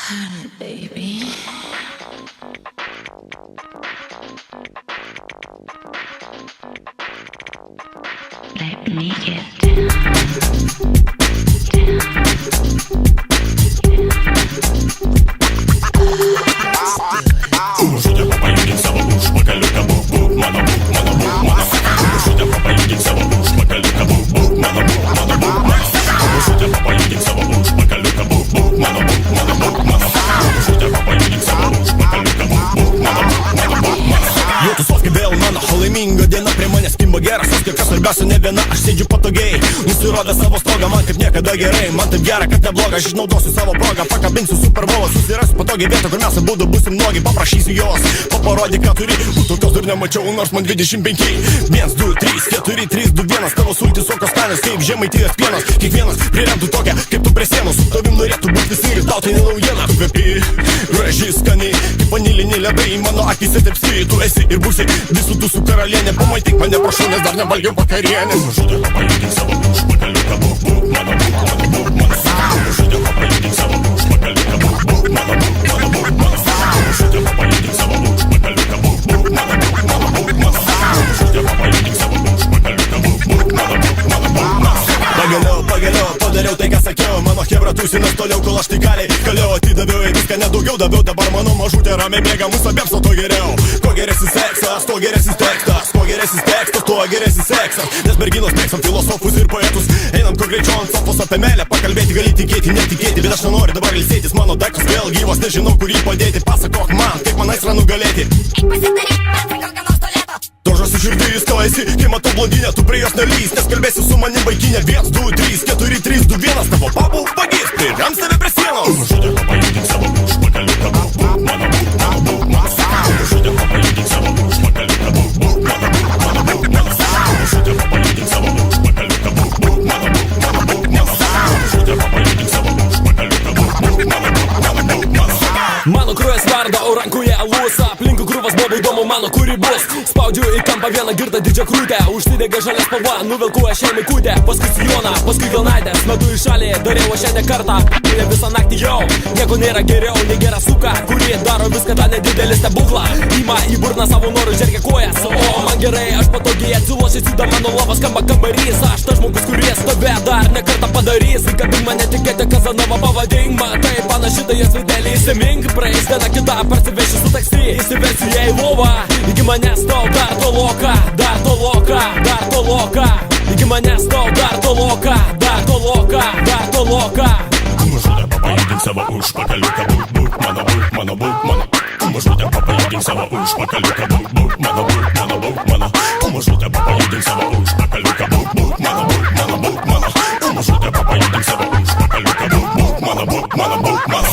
Honey, baby. Let me get Jau tūsovki vėl mano laiminga diena prie manęs kimba geras Oskar, kas svarbiausia ne viena, aš sėdžiu patogiai Nusirodė savo stogą, man kaip niekada gerai Man taip gera, kad nebloga, aš išnaudosiu savo progą Pakabinsiu superbolą, susirasiu patogiai vietą Kur mes abudu busim nuogi, paprašysiu jos Paparodyk, ką turi, tokios dar nemačiau Nors man 25 1, 2, 3, 4, 3, 2, 1 Tavo sultis sokios skanės, kaip žemaitijos pienas Kiekvienas priremtų tokią, kaip tu prie sienos Su tavim norėtų būt visi ir tau tai ne naujiena Tu kvepi, graži, skani, kaip vanilinį ledai Mano akise taip spiri, tu esi ir būsi visų tų su karalienė Pamaitik mane prašau, nes dar nevalgiau vakarienės Žudė, pajudink savo užpakaliuką Buk, buk, mano buk, mano buk, mano Žudė, pajudink savo užpakaliuką Buk, buk, mano buk, mano buk, mano Žudė, pajudink savo užpakaliuką Buk, buk, mano buk, mano buk, mano Žudė, pajudink savo užpakaliuką Buk, buk, mano buk, mano buk, mano Pagaliau, padariau tai, ką sakiau Mano chebra tūsinas toliau, kol aš tai kaliau Atidaviau į viską, nedaugiau daviau Dabar mano mažutė ramiai mėga, mūsų abiems o to geriau Kuo geresnis seksas, tuo geresnis tekstas Kuo geresnis tekstas, tuo geresnis seksas Nes merginos mėgstam filosofus ir poetus Einam kuo greičiau ant sofos apie meilę Pakalbėti gali tikėti, netikėti Bet aš nenoriu dabar ilsėtis, mano daiktas vėl gyvas Nežinau, kur jį padėti, pasakok man Kaip man aistra nugalėti Eik pasidaryk, pertrauk ką nors tualeto Dožas iš širdį stojasi, kai matau blondinę Tu prie jos nelys, nes kalbėsi su manim vaikinė 1, 2, 3, 4, 3, 2, 1 Tavo papų vagis, prirems tave prie sienos Žudė, pajudink savo užpakaliuką Buk, buk, mano buk, mano buk, mano Žudė, pajudink savo užpakaliuką Buk, buk, mano buk, mano buk, mano Žudė, pajudink savo užpakaliuką Buk, buk, mano buk, mano buk, mano Žudė, pajudink savo užpakaliuką Buk, buk, mano buk, mano buk, mano Mano kraujas varda, o rankoje alus Aplinkų krūvas buvo įdomu, mano kuri bus Spaudžiu į kampą vieną girtą didžią krūtę Užsidegė žalia spalva, nuvilku aš jai mikutę Paskui sijoną, paskui kalnaitės Metu į šalį, dariau aš ją ne kartą Ir visą naktį jau, nieko nėra geriau Nei gera suka, kuri daro viską tą nedidelį stebuklą Ima į burną savo norų, žergia kojas O man gerai, aš patogiai atsilošęs Juda mano lovas, skamba kambarys Aš tas žmogus, kuris tave dar ne kartą padarys Įkabink mane tikėti, Kazanova pavadink Matai, panaši tai jas veidelį įsimink Praeis diena kita, parsiveši su taksi Įsiversiu ją į lovą Iki manęs tau dar toloka, dar toloka, dar toloka Iki manęs tau dar toloka, dar toloka, dar toloka Mažutė, papajudink savo užpakaliuką Buk, buk, mano buk, mano buk, mano Mažutė, papajudink savo užpakaliuką Buk, buk, mano buk, mano buk, mano Mažutė, papajudink savo užpakaliuką Buk, buk, mano buk, mano buk, mano Mažutė, papajudink savo užpakaliuką Buk, buk, mano buk, mano buk, mano